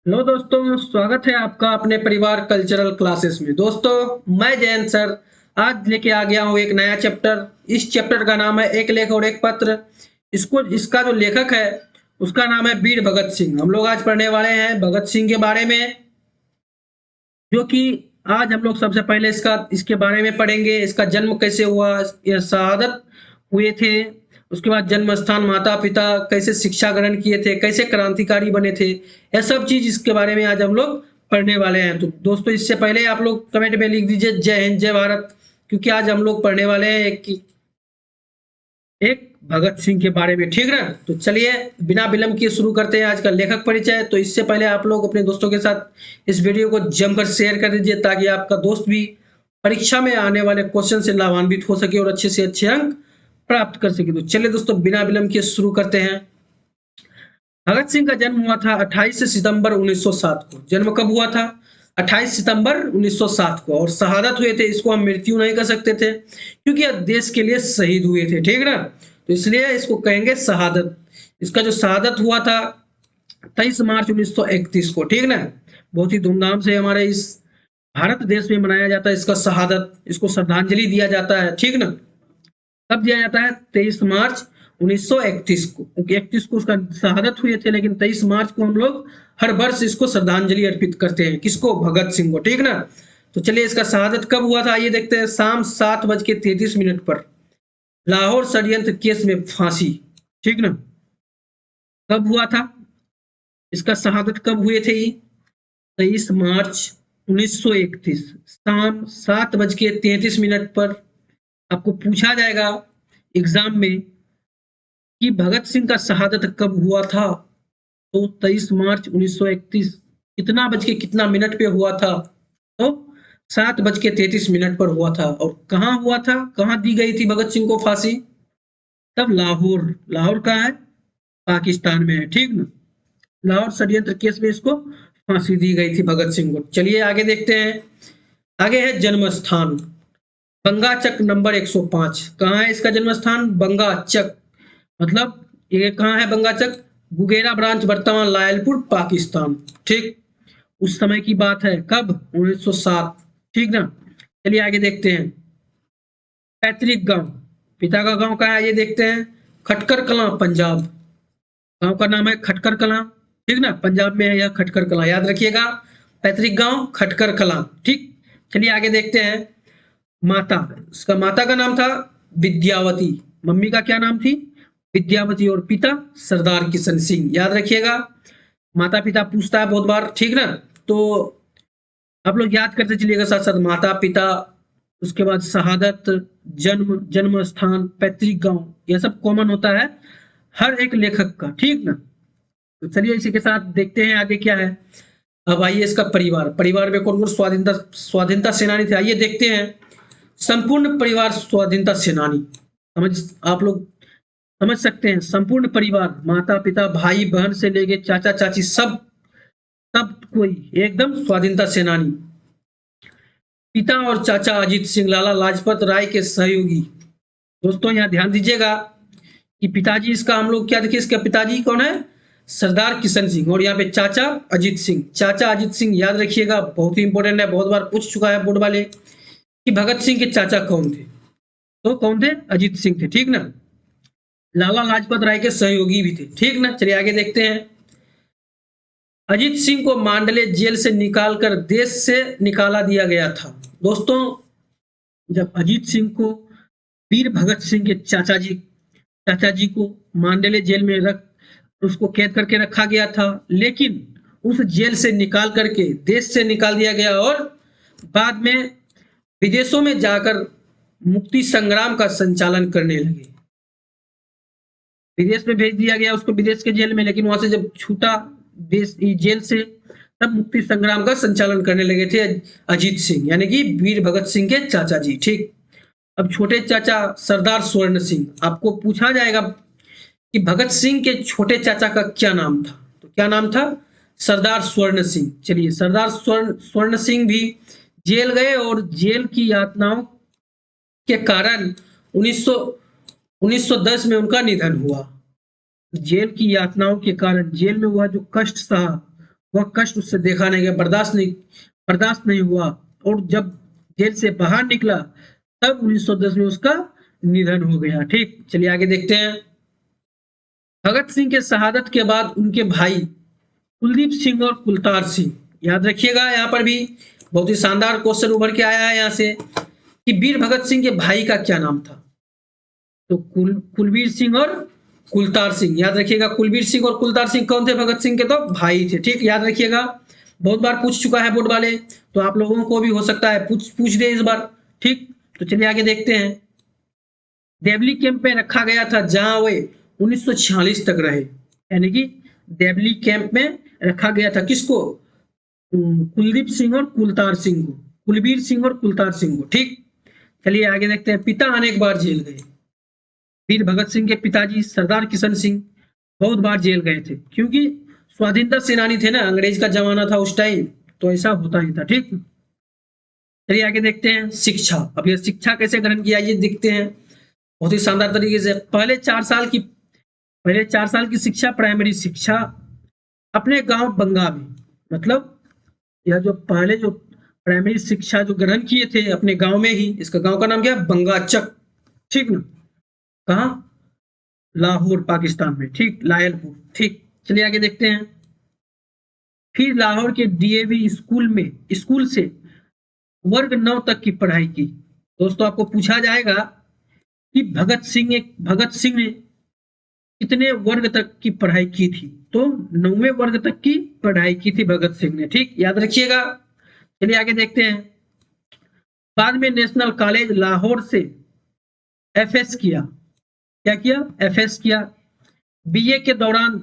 Hello दोस्तों, स्वागत है आपका अपने परिवार कल्चरल क्लासेस में। दोस्तों, मैं जयंत सर आज लेके आ गया हूँ एक नया चैप्टर। इस चैप्टर का नाम है एक लेख और एक पत्र। इसका जो लेखक है उसका नाम है वीर भगत सिंह। हम लोग आज पढ़ने वाले हैं भगत सिंह के बारे में, जो कि आज हम लोग सबसे पहले इसके बारे में पढ़ेंगे। इसका जन्म कैसे हुआ, यह शहादत हुए थे, उसके बाद जन्म स्थान, माता पिता, कैसे शिक्षा ग्रहण किए थे, कैसे क्रांतिकारी बने थे, यह सब चीज इसके बारे में आज हम लोग पढ़ने वाले हैं। तो दोस्तों, इससे पहले आप लोग कमेंट में लिख दीजिए जय हिंद जय भारत, क्योंकि आज हम लोग पढ़ने वाले हैं एक भगत सिंह के बारे में। ठीक ना? तो चलिए बिना विलंब किए शुरू करते हैं आज का लेखक परिचय। तो इससे पहले आप लोग अपने दोस्तों के साथ इस वीडियो को जमकर शेयर कर दीजिए, ताकि आपका दोस्त भी परीक्षा में आने वाले क्वेश्चन से लाभान्वित हो सके और अच्छे से अच्छे अंक प्राप्त कर सके। तो चलिए दोस्तों, बिना विलंब किए शुरू करते हैं। भगत सिंह का जन्म हुआ था 28 सितंबर 1907 को। जन्म कब हुआ था? 28 सितंबर 1907 को। और शहादत हुए थे, इसको हम मृत्यु नहीं कर सकते थे, क्योंकि यह देश के लिए शहीद हुए थे। ठीक ना? तो इसलिए इसको कहेंगे शहादत। इसका जो शहादत हुआ था 23 मार्च 1931 को। ठीक ना? बहुत ही धूमधाम से हमारे इस भारत देश में मनाया जाता है इसका शहादत। इसको श्रद्धांजलि दिया जाता है। ठीक ना? कब दिया जाता है? 23 मार्च 1931 को। 31 को उसका शहादत हुए थे, लेकिन 23 मार्च को हम लोग हर वर्ष इसको श्रद्धांजलि अर्पित करते हैं। किसको? भगत सिंह को। ठीक ना? तो चलिए इसका शहादत कब हुआ था, आइए देखते हैं। शाम 7:33 पर लाहौर षड्यंत्र केस में फांसी। ठीक ना? कब हुआ था? इसका शहादत कब हुए थे? 23 मार्च 1931 शाम 7:33 पर आपको पूछा जाएगा एग्जाम में कि भगत सिंह का शहादत कब हुआ था। तो 23 मार्च 1931 कितना बज के कितना मिनट पे हुआ था? तो 7:33 पर हुआ था। और कहाँ हुआ था, कहाँ दी गई थी भगत सिंह को फांसी? तब लाहौर। लाहौर कहाँ है? पाकिस्तान में है। ठीक ना? लाहौर षड्यंत्र केस में इसको फांसी दी गई थी भगत सिंह को। चलिए आगे देखते हैं। आगे है जन्म स्थान, बंगाचक नंबर 105। कहाँ है इसका जन्म स्थान? बंगाचक। मतलब ये कहाँ है बंगाचक? गुगेरा ब्रांच, वर्तमान लायलपुर, पाकिस्तान। ठीक, उस समय की बात है। कब? 1907। ठीक ना? चलिए आगे देखते हैं। पैतृक गांव, पिता का गांव कहाँ है ये देखते हैं। खटकर कलां, पंजाब। गांव का नाम है खटकर कलां। ठीक ना? पंजाब में है यह खटकर कलां, याद रखिएगा। पैतृक गांव खटकर कलां। ठीक, चलिए आगे देखते हैं। माता, इसका माता का नाम था विद्यावती। मम्मी का क्या नाम थी? विद्यावती। और पिता सरदार किशन सिंह, याद रखिएगा। माता पिता पूछता है बहुत बार। ठीक ना? तो आप लोग याद करते चलिएगा साथ साथ। माता पिता, उसके बाद शहादत, जन्म, जन्म स्थान, पैतृक गांव, यह सब कॉमन होता है हर एक लेखक का। ठीक ना? तो चलिए इसी के साथ देखते हैं आगे क्या है। अब आइए इसका परिवार। परिवार में कौन कौन स्वाधीनता स्वाधीनता सेनानी थे, आइए देखते हैं। संपूर्ण परिवार स्वाधीनता सेनानी। समझ आप लोग समझ सकते हैं। संपूर्ण परिवार, माता पिता, भाई बहन से लेके चाचा चाची, सब सब कोई एकदम स्वाधीनता सेनानी। पिता और चाचा अजीत सिंह लाला लाजपत राय के सहयोगी। दोस्तों यहाँ ध्यान दीजिएगा कि पिताजी इसका हम लोग क्या देखिए, इसके पिताजी कौन है? सरदार किशन सिंह। और यहाँ पे चाचा अजीत सिंह। चाचा अजीत सिंह याद रखिएगा, बहुत ही इंपॉर्टेंट है, बहुत बार पूछ चुका है बोर्ड वाले कि भगत सिंह के चाचा कौन थे। तो कौन थे? अजीत सिंह थे। ठीक ना? लाला लाजपत राय के सहयोगी भी थे। ठीक ना? चलिए आगे देखते हैं। अजीत सिंह को मांडले जेल से निकालकर देश से निकाला दिया गया था। दोस्तों, जब अजीत सिंह को वीर भगत सिंह के चाचा जी को मांडले जेल में रख उसको कैद करके रखा गया था, लेकिन उस जेल से निकाल करके देश से निकाल दिया गया और बाद में विदेशों में जाकर मुक्ति संग्राम का संचालन करने लगे। विदेश में भेज दिया गया उसको, विदेश के जेल में, लेकिन वहां से जब छूटा देश जेल से, तब मुक्ति संग्राम का संचालन करने लगे थे अजीत सिंह, यानी कि वीर भगत सिंह के चाचा जी। ठीक, अब छोटे चाचा सरदार स्वर्ण सिंह। आपको पूछा जाएगा कि भगत सिंह के छोटे चाचा का क्या नाम था, तो क्या नाम था? सरदार स्वर्ण सिंह। चलिए, सरदार स्वर्ण सिंह भी जेल गए और जेल की यातनाओं के कारण 1910 में उनका निधन हुआ। जेल की यातनाओं के कारण, जेल में हुआ जो कष्ट सहा, वह कष्ट उससे देखा नहीं गया, बर्दाश्त नहीं हुआ, और जब जेल से बाहर निकला तब 1910 में उसका निधन हो गया। ठीक, चलिए आगे देखते हैं। भगत सिंह के शहादत के बाद उनके भाई कुलदीप सिंह और कुलतार सिंह, याद रखिएगा यहाँ पर भी बहुत ही शानदार क्वेश्चन उभर के आया है यहाँ से कि वीर भगत सिंह के भाई का क्या नाम था। तो कुलवीर सिंह और कुलतार सिंह, याद रखिएगा। कुलवीर सिंह और कुलतार सिंह कौन थे? भगत सिंह के तो भाई थे। ठीक, याद रखिएगा, बहुत बार पूछ चुका है बोर्ड वाले, तो आप लोगों को भी हो सकता है पूछ दे इस बार। ठीक, तो चलिए आगे देखते हैं। देवली कैंप में रखा गया था जहां वे 1946 तक रहे, यानी कि देवली कैंप में रखा गया था किसको? कुलदीप सिंह और कुलतार सिंह को, कुलवीर सिंह और कुलतार सिंह को। ठीक, चलिए आगे देखते हैं। पिता अनेक बार जेल गए। वीर भगत सिंह के पिताजी सरदार किशन सिंह बहुत बार जेल गए थे, क्योंकि स्वाधीनता सेनानी थे ना, अंग्रेज का जमाना था उस टाइम, तो ऐसा होता ही था। ठीक, चलिए आगे देखते हैं। शिक्षा, अब ये शिक्षा कैसे ग्रहण किया ये देखते हैं बहुत ही शानदार तरीके से। पहले 4 साल की शिक्षा, प्राइमरी शिक्षा अपने गांव बंगा में, मतलब यह जो पहले जो प्राइमरी शिक्षा जो ग्रहण किए थे अपने गांव में ही, इसका गांव का नाम क्या है? बंगाचक। ठीक ना, कहा? लाहौर पाकिस्तान में। ठीक, लायलपुर। ठीक, चलिए आगे देखते हैं। फिर लाहौर के डीएवी स्कूल से वर्ग 9 तक की पढ़ाई की। दोस्तों आपको पूछा जाएगा कि भगत सिंह ने कितने वर्ग तक की पढ़ाई की थी? तो 9वें वर्ग तक की पढ़ाई की थी भगत सिंह ने। ठीक, याद रखिएगा। चलिए आगे देखते हैं। बाद में नेशनल कॉलेज लाहौर से एफएस किया। क्या किया? एफएस किया। बीए के दौरान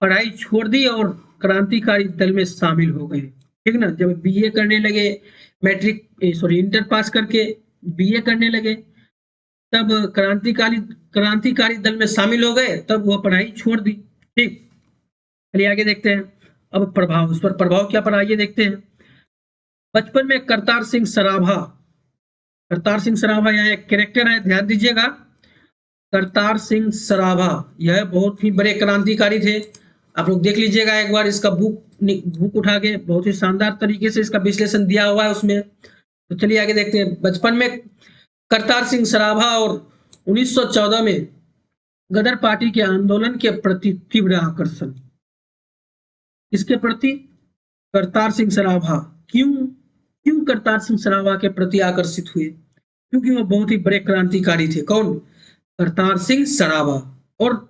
पढ़ाई छोड़ दी और क्रांतिकारी दल में शामिल हो गए। ठीक ना, जब बीए करने लगे, इंटर पास करके बीए करने लगे, तब क्रांतिकारी दल में शामिल हो गए, तब वह पढ़ाई छोड़ दी। ठीक, चलिए आगे देखते हैं। अब प्रभाव, उस पर प्रभाव क्या पड़ा ये देखते हैं। बचपन में करतार सिंह सराभा यहाँ एक कैरेक्टर है, ध्यान दीजिएगा। करतार सिंह सराभा यह बहुत ही बड़े क्रांतिकारी थे। आप लोग देख लीजिएगा एक बार इसका बुक उठा के, बहुत ही शानदार तरीके से इसका विश्लेषण दिया हुआ है उसमें। तो चलिए आगे देखते हैं। बचपन में करतार सिंह सराभा और 1914 में गदर पार्टी के आंदोलन के प्रति तीव्र आकर्षण। इसके प्रति? करतार सिंह सराभा। क्यों करतार सिंह सराभा के प्रति आकर्षित हुए? क्योंकि वो बहुत ही बड़े क्रांतिकारी थे। कौन? करतार सिंह सराभा। और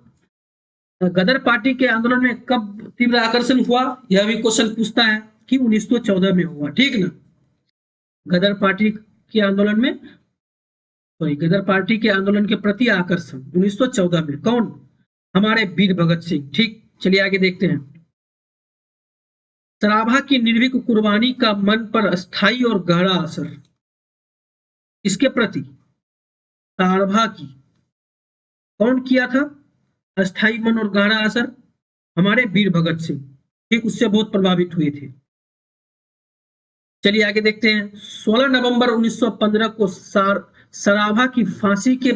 गदर पार्टी के आंदोलन में कब तीव्र आकर्षण हुआ, यह भी क्वेश्चन पूछता है कि 1914 में हुआ। ठीक ना, गदर पार्टी के आंदोलन में, गदर पार्टी के आंदोलन के प्रति आकर्षण 1914 में। कौन? हमारे वीर भगत सिंह। ठीक, चलिए आगे देखते हैं। सराभा की निर्भीक कुर्बानी का मन पर स्थायी और गहरा असर। इसके प्रति सराभा की कौन किया था अस्थायी मन और गहरा असर? हमारे वीर भगत सिंह। ठीक, उससे बहुत प्रभावित हुए थे। चलिए आगे देखते हैं। 16 नवंबर 1915 को सराभा की फांसी के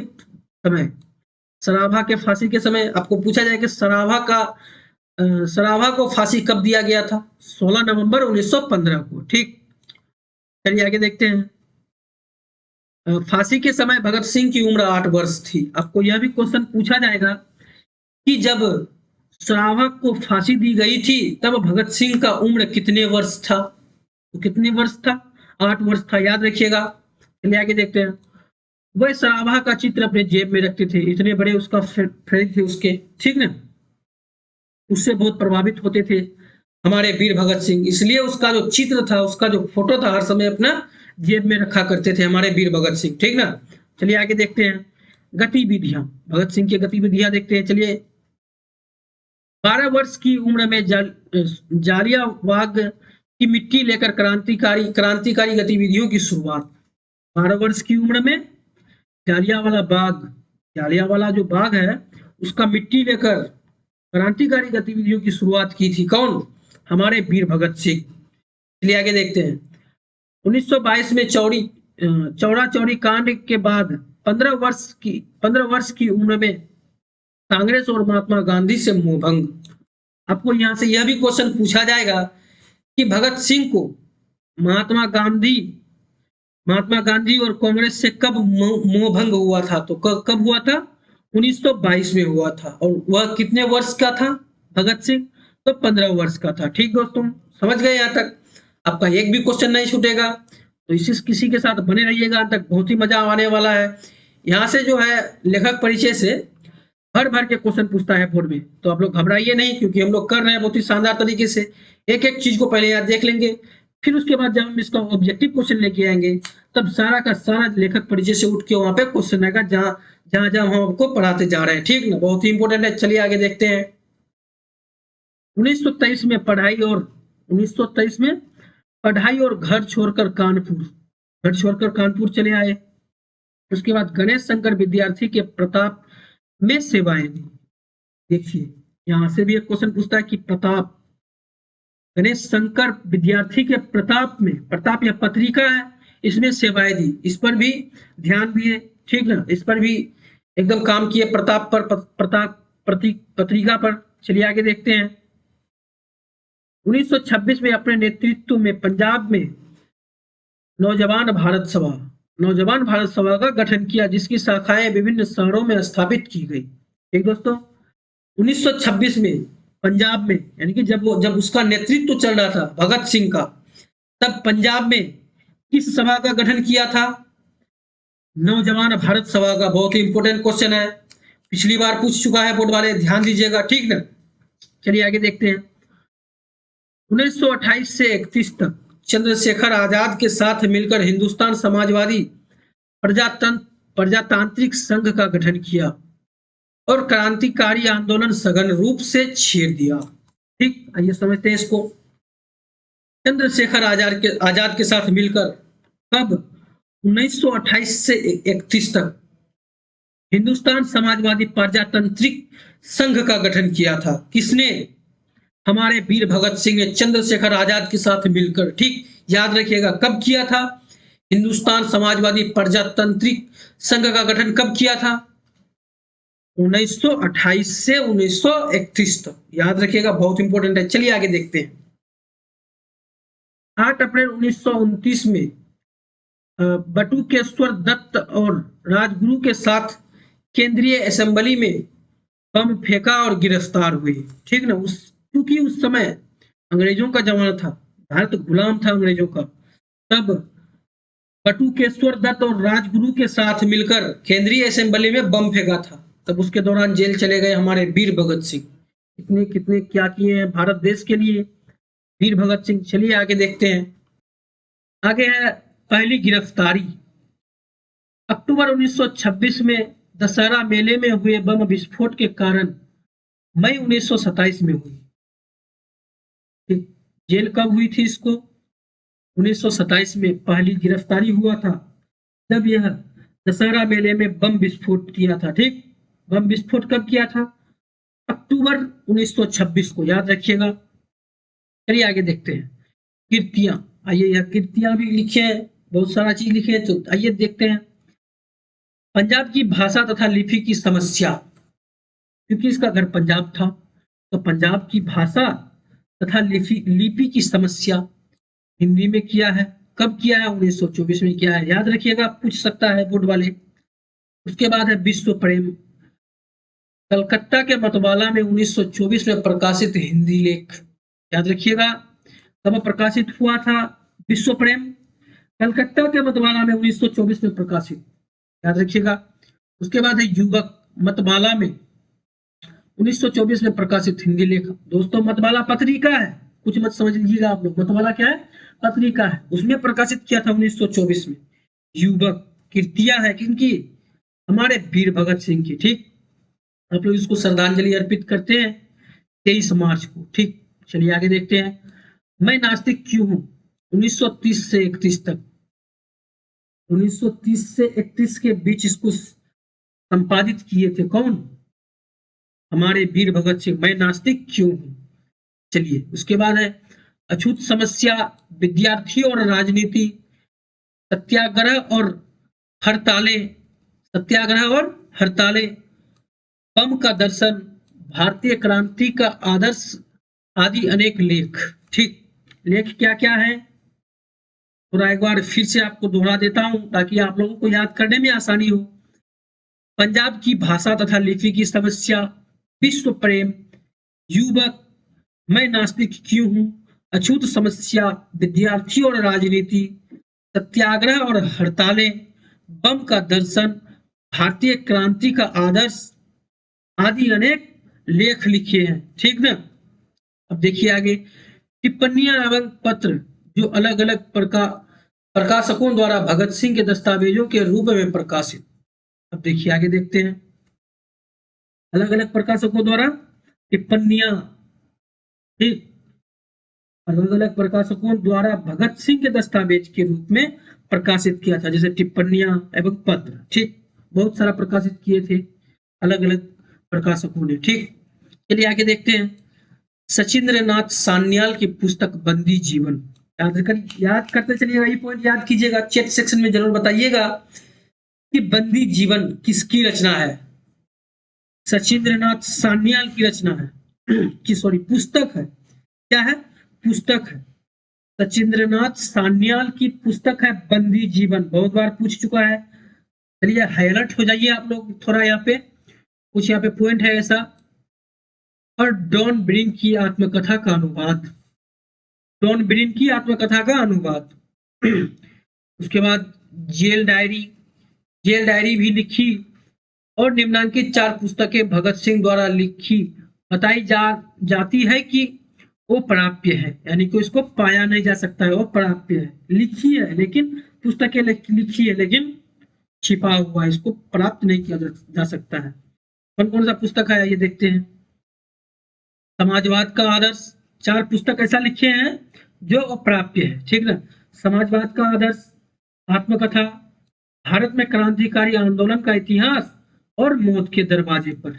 समय आपको पूछा जाए कि सराभा को फांसी कब दिया गया था? 16 नवंबर 1915 को। ठीक, चलिए आगे देखते हैं। फांसी के समय भगत सिंह की उम्र 8 वर्ष थी। आपको यह भी क्वेश्चन पूछा जाएगा कि जब सराभा को फांसी दी गई थी तब भगत सिंह का उम्र कितने वर्ष था? तो कितने वर्ष था? 8 वर्ष था, याद रखिएगा। चलिए आगे देखते हैं। वह सराभा का चित्र अपने जेब में रखते थे, इतने बड़े उसका फ्रेंड थे उसके। ठीक ना, उससे बहुत प्रभावित होते थे हमारे वीर भगत सिंह, इसलिए उसका जो चित्र था, उसका जो फोटो था, हर समय अपना जेब में रखा करते थे हमारे वीर भगत सिंह। ठीक ना, चलिए आगे देखते हैं। गतिविधियां, भगत सिंह की गतिविधियां देखते हैं। चलिए, 12 वर्ष की उम्र में जालियांवाला की मिट्टी लेकर क्रांतिकारी गतिविधियों की शुरुआत। 12 वर्ष की उम्र में जालियांवाला जो बाग है उसका मिट्टी लेकर क्रांतिकारी गतिविधियों की शुरुआत की थी। कौन? हमारे वीर भगत सिंह। चलिए आगे देखते हैं। 1922 में चौरा चौरी कांड के बाद 15 वर्ष की उम्र में कांग्रेस और महात्मा गांधी से मोहभंग। आपको यहाँ से यह भी क्वेश्चन पूछा जाएगा कि भगत सिंह को महात्मा गांधी महात्मा गांधी और कांग्रेस से कब मोहभंग हुआ था, तो कब हुआ था? 1922 में हुआ था। और वह कितने वर्ष का था भगत सिंह? तो 15 वर्ष का था। ठीक दोस्तों, समझ गए यहाँ तक? आपका एक भी क्वेश्चन नहीं छूटेगा, तो इसी किसी के साथ बने रहिएगा अंत तक, बहुत ही मजा आने वाला है। यहाँ से जो है लेखक परिचय से भर भर के क्वेश्चन पूछता है बोर्ड में, तो आप लोग घबराइए नहीं, क्योंकि हम लोग कर रहे हैं बहुत ही शानदार तरीके से। एक एक चीज को पहले याद देख लेंगे, फिर उसके बाद जब हम इसका ऑब्जेक्टिव क्वेश्चन लेके आएंगे, तब सारा का सारा लेखक परिचय से उठ के वहां पे क्वेश्चन आएगा जहां जहां जहां हम आपको पढ़ाते जा रहे हैं। ठीक ना, बहुत ही इंपॉर्टेंट है। चलिए आगे देखते हैं। 1923 में पढ़ाई और 1923 में पढ़ाई और घर छोड़कर कानपुर चले आए। उसके बाद गणेश शंकर विद्यार्थी के प्रताप में सेवाएं दी। देखिए यहां से भी एक क्वेश्चन पूछता है कि प्रताप, गणेश शंकर विद्यार्थी के प्रताप में, प्रताप या पत्रिका है, इसमें सेवाएं दी। इस पर भी ध्यान दिए, ठीक ना, इस पर भी एकदम काम किए, प्रताप पर, प्रताप पत्रिका पर। चलिए आगे देखते हैं। 1926 में अपने नेतृत्व में पंजाब में नौजवान भारत सभा का गठन किया, जिसकी शाखाएं विभिन्न शहरों में स्थापित की गई। ठीक दोस्तों, 1926 में पंजाब में, यानी कि जब उसका नेतृत्व चल रहा था भगत सिंह का, तब पंजाब में किस सभा का गठन किया था? नौजवान भारत सभा का। बहुत ही इंपॉर्टेंट क्वेश्चन है, पिछली बार पूछ चुका है बोर्ड वाले, ध्यान दीजिएगा। ठीक ना, चलिए आगे देखते हैं। 1928 से 31 तक चंद्रशेखर आजाद के साथ मिलकर हिंदुस्तान समाजवादी प्रजातांत्रिक संघ का गठन किया और क्रांतिकारी आंदोलन सघन रूप से छेड़ दिया। ठीक, आइए समझते हैं इसको। चंद्रशेखर आजाद के साथ मिलकर कब? 1928 से 31 तक हिंदुस्तान समाजवादी प्रजातांत्रिक संघ का गठन किया था। किसने? हमारे वीर भगत सिंह ने चंद्रशेखर आजाद के साथ मिलकर। ठीक, याद रखिएगा कब किया था? हिंदुस्तान समाजवादी प्रजातांत्रिक संघ का गठन कब किया था? 1928 से 1931 तक, याद रखिएगा, बहुत इंपॉर्टेंट है। चलिए आगे देखते हैं। 8 अप्रैल 1929 में बटुकेश्वर दत्त और राजगुरु के साथ केंद्रीय असेंबली में बम फेंका और गिरफ्तार हुए। ठीक ना, क्योंकि उस समय अंग्रेजों का जमाना था, भारत गुलाम था अंग्रेजों का, तब बटुकेश्वर दत्त और राजगुरु के साथ मिलकर केंद्रीय असेंबली में बम फेंका था। तब उसके दौरान जेल चले गए हमारे वीर भगत सिंह। कितने कितने क्या किए हैं भारत देश के लिए वीर भगत सिंह। चलिए आगे देखते हैं। आगे है पहली गिरफ्तारी। अक्टूबर 1926 में दशहरा मेले में हुए बम विस्फोट के कारण मई 1927 में हुई। जेल कब हुई थी इसको? 1927 में पहली गिरफ्तारी हुआ था, जब यह दशहरा मेले में बम विस्फोट किया था। ठीक, बम विस्फोट कब किया था? अक्टूबर 1926 को, याद रखिएगा। चलिए आगे देखते हैं। कृतियां, आइए यह कृतियां भी लिखे हैं, बहुत सारा चीज लिखे हैं, तो आइए देखते हैं। पंजाब की भाषा तथा लिपि की समस्या, क्योंकि इसका घर पंजाब था, तो पंजाब की भाषा तथा लिपि की समस्या हिंदी में किया है। कब किया है? 1924 में किया है, याद रखिएगा, पूछ सकता है बोर्ड वाले। उसके बाद है विश्व प्रेम। कलकत्ता के मतवाला में 1924 में प्रकाशित हिंदी लेख, याद रखिएगा, कब प्रकाशित हुआ था विश्व प्रेम? कलकत्ता के मतवाला में 1924 में प्रकाशित, याद रखिएगा। उसके बाद है युवक, मतवाला में 1924 में प्रकाशित हिंदी लेख। दोस्तों मतवाला पत्रिका है, कुछ मत समझ लीजिएगा आप लोग, मतवाला क्या है? पत्रिका है, उसमें प्रकाशित किया था 1924 में। युवक कृतियां है किनकी? हमारे वीर भगत सिंह की। ठीक, आप लोग इसको श्रद्धांजलि अर्पित करते हैं 23 मार्च को। ठीक, चलिए आगे देखते हैं। मैं नास्तिक क्यों हूं, 1930 से 31 तक, 1930 से 31 के बीच इसको संपादित किए थे कौन? हमारे वीर भगत सिंह। मैं नास्तिक क्यों हूं। चलिए उसके बाद है अछूत समस्या, विद्यार्थी और राजनीति, सत्याग्रह और हड़तालें, बम का दर्शन, भारतीय क्रांति का आदर्श आदि अनेक लेख। ठीक, लेख क्या क्या है, थोड़ा एक बार फिर से आपको दोहरा देता हूं ताकि आप लोगों को याद करने में आसानी हो। पंजाब की भाषा तथा लिपि की समस्या, विश्व प्रेम, युवक, मैं नास्तिक क्यों हूं, अछूत समस्या, विद्यार्थी और राजनीति, सत्याग्रह और हड़तालें, बम का दर्शन, भारतीय क्रांति का आदर्श आदि अनेक लेख लिखे हैं। ठीक ना। अब देखिए आगे, टिप्पणियां एवं पत्र जो अलग अलग प्रकाशकों द्वारा भगत सिंह के दस्तावेजों के रूप में प्रकाशित। अब देखिए आगे देखते हैं, अलग अलग प्रकाशकों द्वारा टिप्पणियां, ठीक, अलग अलग प्रकाशकों द्वारा भगत सिंह के दस्तावेज के रूप में प्रकाशित किया था, जैसे टिप्पणियां एवं पत्र। ठीक, बहुत सारा प्रकाशित किए थे अलग अलग प्रकाशकों ने। ठीक, चलिए आगे देखते हैं, सचिंद्र नाथ सान्याल की पुस्तक बंदी जीवन। याद करते चलिएगा, ये पॉइंट याद कीजिएगा, चैट सेक्शन में जरूर बताइएगा कि बंदी जीवन किसकी रचना है। सचिंद्र नाथ सान्याल की रचना है कि सॉरी पुस्तक है, क्या है, पुस्तक है। सचिंद्र नाथ सान्याल की पुस्तक है बंदी जीवन, बहुत बार पूछ चुका है। चलिए हाईलाइट हो जाइए आप लोग थोड़ा, यहाँ पे कुछ यहाँ पे पॉइंट है ऐसा। और डॉन ब्रिन की आत्मकथा का अनुवाद, डॉन ब्रिन की आत्मकथा का अनुवाद उसके बाद जेल डायरी, जेल डायरी भी लिखी, और निम्नांकित 4 पुस्तकें भगत सिंह द्वारा लिखी बताई जाती है कि वो प्राप्य है, यानी कि इसको पाया नहीं जा सकता है, वो प्राप्य है, लिखी है लेकिन पुस्तकें लिखी है लेकिन छिपा हुआ है, इसको प्राप्त नहीं किया जा सकता है। कौन कौन सा पुस्तक है ये देखते हैं। समाजवाद का आदर्श, 4 पुस्तक ऐसा लिखे हैं जो अप्राप्य है। ठीक ना, समाजवाद का आदर्श, आत्मकथा, भारत में क्रांतिकारी आंदोलन का इतिहास और मौत के दरवाजे पर,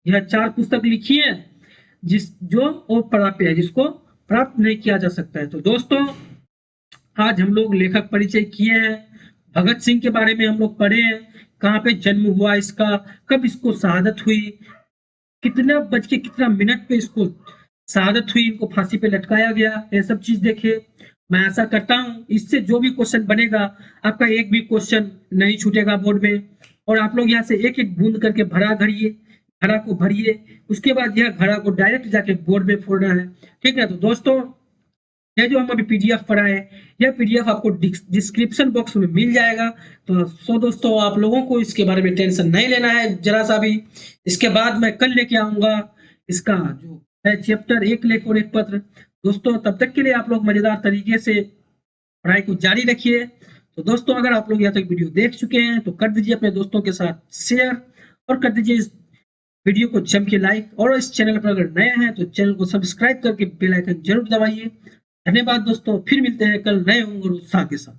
यह 4 पुस्तक लिखी है जो अप्राप्य है, जिसको प्राप्त नहीं किया जा सकता है। तो दोस्तों आज हम लोग लेखक परिचय किए हैं, भगत सिंह के बारे में हम लोग पढ़े हैं, कहाँ पे जन्म हुआ इसका, कब इसको शहादत हुई, कितना बज के कितना मिनट पे इसको शहादत हुई, इनको फांसी पे लटकाया गया, ये सब चीज देखे। मैं आशा करता हूँ इससे जो भी क्वेश्चन बनेगा आपका एक भी क्वेश्चन नहीं छूटेगा बोर्ड में, और आप लोग यहाँ से एक एक बूंद करके घड़ा को भरिए, उसके बाद यह घड़ा को डायरेक्ट जाके बोर्ड में फोड़ना है। ठीक है, तो दोस्तों ये जो हम अभी पीडीएफ पढ़ाए, यह पीडीएफ आपको डिस्क्रिप्शन बॉक्स में मिल जाएगा। तो दोस्तों आप लोगों को इसके बारे में टेंशन नहीं लेना है जरा सा भी। इसके बाद मैं कल लेके आऊंगा इसका जो है चैप्टर 1 लेख और 1 पत्र। दोस्तों तब तक के लिए आप लोग मजेदार तरीके से पढ़ाई को जारी रखिए। तो दोस्तों अगर आप लोग यहाँ तक वीडियो देख चुके हैं तो कर दीजिए अपने दोस्तों के साथ शेयर, और कर दीजिए इस वीडियो को जम के लाइक, और इस चैनल पर अगर नए हैं तो चैनल को सब्सक्राइब करके बेल आइकन जरूर दबाइए। धन्यवाद दोस्तों, फिर मिलते हैं कल नए होंगे उत्साह के साथ।